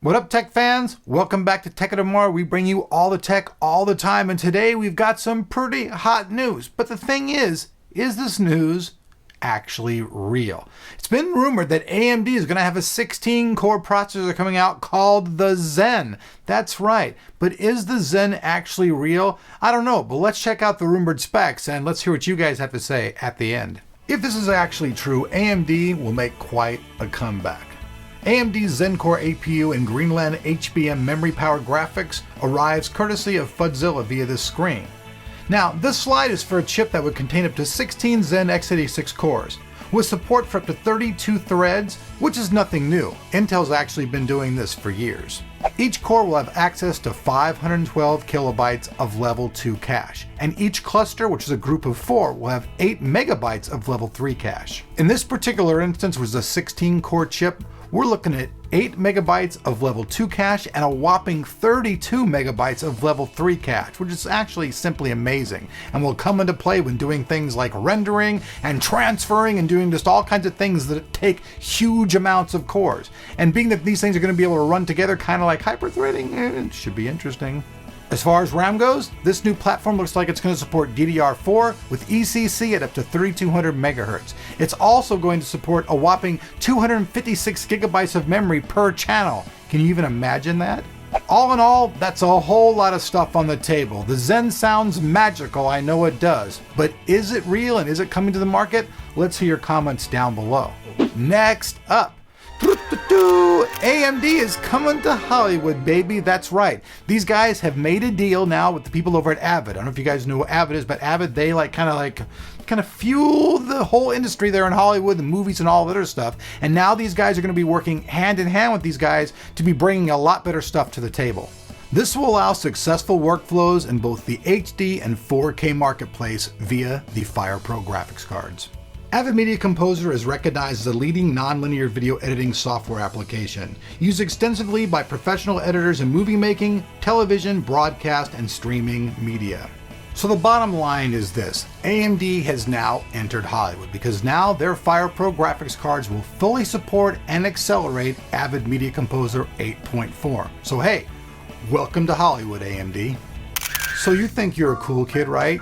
What up, tech fans? Welcome back to Tech of Tomorrow. We bring you all the tech all the time, and today we've got some pretty hot news. But the thing is this news actually real? It's been rumored that AMD is going to have a 16-core processor coming out called the Zen. That's right. But is the Zen actually real? I don't know, but let's check out the rumored specs and let's hear what you guys have to say at the end. If this is actually true, AMD will make quite a comeback. AMD's Zen Core APU and Greenland HBM memory-powered graphics arrives courtesy of Fudzilla via this screen. Now, this slide is for a chip that would contain up to 16 Zen x86 cores, with support for up to 32 threads, which is nothing new. Intel's actually been doing this for years. Each core will have access to 512 kilobytes of level 2 cache, and each cluster, which is a group of 4, will have 8 megabytes of level 3 cache. In this particular instance, which is a 16-core chip, we're looking at 8 megabytes of level 2 cache and a whopping 32 megabytes of level 3 cache, which is actually simply amazing and will come into play when doing things like rendering and transferring and doing just all kinds of things that take huge amounts of cores. And being that these things are going to be able to run together kind of like hyper-threading, it should be interesting. As far as RAM goes, this new platform looks like it's going to support DDR4 with ECC at up to 3200 megahertz. It's also going to support a whopping 256 gigabytes of memory per channel. Can you even imagine that? All in all, that's a whole lot of stuff on the table. The Zen sounds magical, I know it does. But is it real and is it coming to the market? Let's hear your comments down below. Next up. AMD is coming to Hollywood, baby. That's right. These guys have made a deal now with the people over at Avid. I don't know if you guys know what Avid is, but Avid, they kind of fuel the whole industry there in Hollywood, the movies and all that other stuff. And now these guys are going to be working hand in hand with these guys to be bringing a lot better stuff to the table. This will allow successful workflows in both the HD and 4K marketplace via the FirePro graphics cards. Avid Media Composer is recognized as a leading nonlinear video editing software application, used extensively by professional editors in movie making, television, broadcast, and streaming media. So the bottom line is this: AMD has now entered Hollywood because now their FirePro graphics cards will fully support and accelerate Avid Media Composer 8.4. So hey, welcome to Hollywood, AMD. So you think you're a cool kid, right?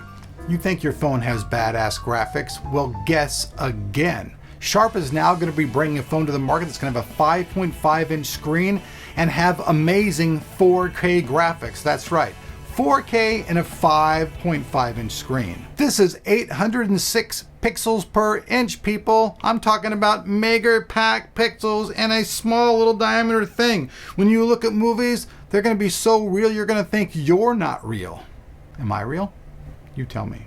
You think your phone has badass graphics? Well, guess again. Sharp is now going to be bringing a phone to the market that's going to have a 5.5-inch screen and have amazing 4K graphics. That's right, 4K and a 5.5-inch screen. This is 806 pixels per inch, people. I'm talking about mega pack pixels and a small little diameter thing. When you look at movies, they're going to be so real you're going to think you're not real. Am I real? You tell me.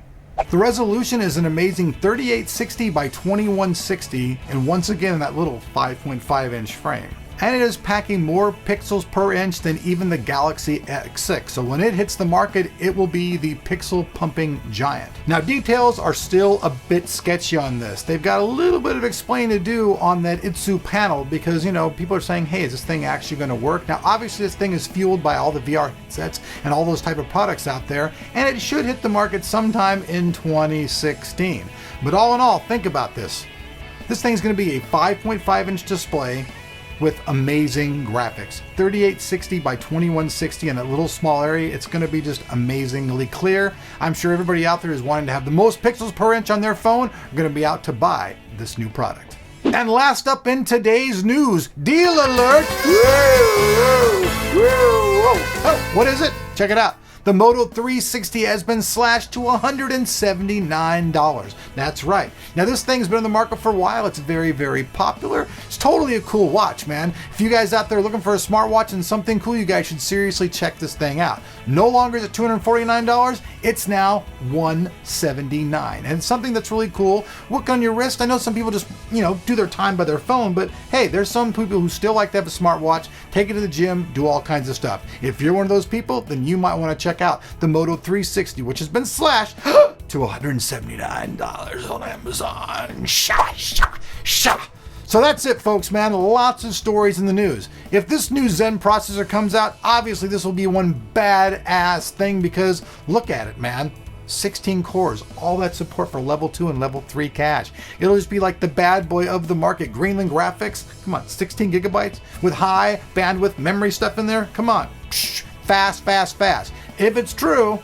The resolution is an amazing 3860 by 2160, and once again that little 5.5-inch frame. And it is packing more pixels per inch than even the Galaxy X6, so when it hits the market, it will be the pixel pumping giant. Now, details are still a bit sketchy on this. They've got a little bit of explaining to do on that Itsu panel because, people are saying, hey, is this thing actually going to work? Now, obviously this thing is fueled by all the VR headsets and all those type of products out there, and it should hit the market sometime in 2016. But all in all, think about this. This thing's going to be a 5.5-inch display with amazing graphics. 3860 by 2160 in that little small area. It's going to be just amazingly clear. I'm sure everybody out there who's wanting to have the most pixels per inch on their phone are going to be out to buy this new product. And last up in today's news, deal alert! Oh, what is it? Check it out. The Moto 360 has been slashed to $179. That's right. Now this thing's been on the market for a while. It's very, very popular. It's totally a cool watch, man. If you guys out there looking for a smartwatch and something cool, you guys should seriously check this thing out. No longer is it $249. It's now $179. And it's something that's really cool. Look on your wrist. I know some people just, do their time by their phone, but hey, there's some people who still like to have a smartwatch, take it to the gym, do all kinds of stuff. If you're one of those people, then you might want to check out the Moto 360, which has been slashed to $179 on Amazon. So that's it, folks, man. Lots of stories in the news. If this new Zen processor comes out, obviously this will be one badass thing because look at it, man. 16 cores, all that support for level 2 and level 3 cache. It'll just be like the bad boy of the market. Greenland graphics, come on, 16 gigabytes with high bandwidth memory stuff in there. Come on, fast, fast, fast. If it's true,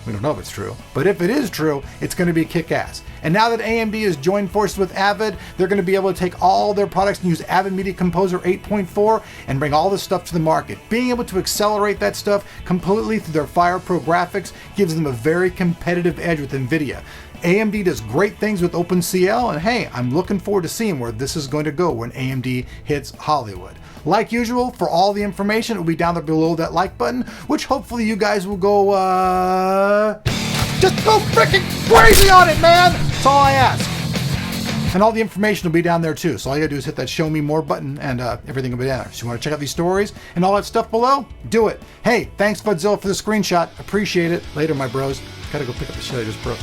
we don't know if it's true, but if it is true, it's going to be kick-ass. And now that AMD has joined forces with Avid, they're going to be able to take all their products and use Avid Media Composer 8.4 and bring all this stuff to the market. Being able to accelerate that stuff completely through their FirePro graphics gives them a very competitive edge with NVIDIA. AMD does great things with OpenCL, and hey, I'm looking forward to seeing where this is going to go when AMD hits Hollywood. Like usual, for all the information, it will be down there below that like button, which hopefully you guys will go, just go freaking crazy on it, man! That's all I ask. And all the information will be down there too, so all you gotta do is hit that show me more button and everything will be down there. So you wanna check out these stories and all that stuff below? Do it. Hey, thanks Fudzilla for the screenshot. Appreciate it. Later, my bros. Gotta go pick up the shit I just broke.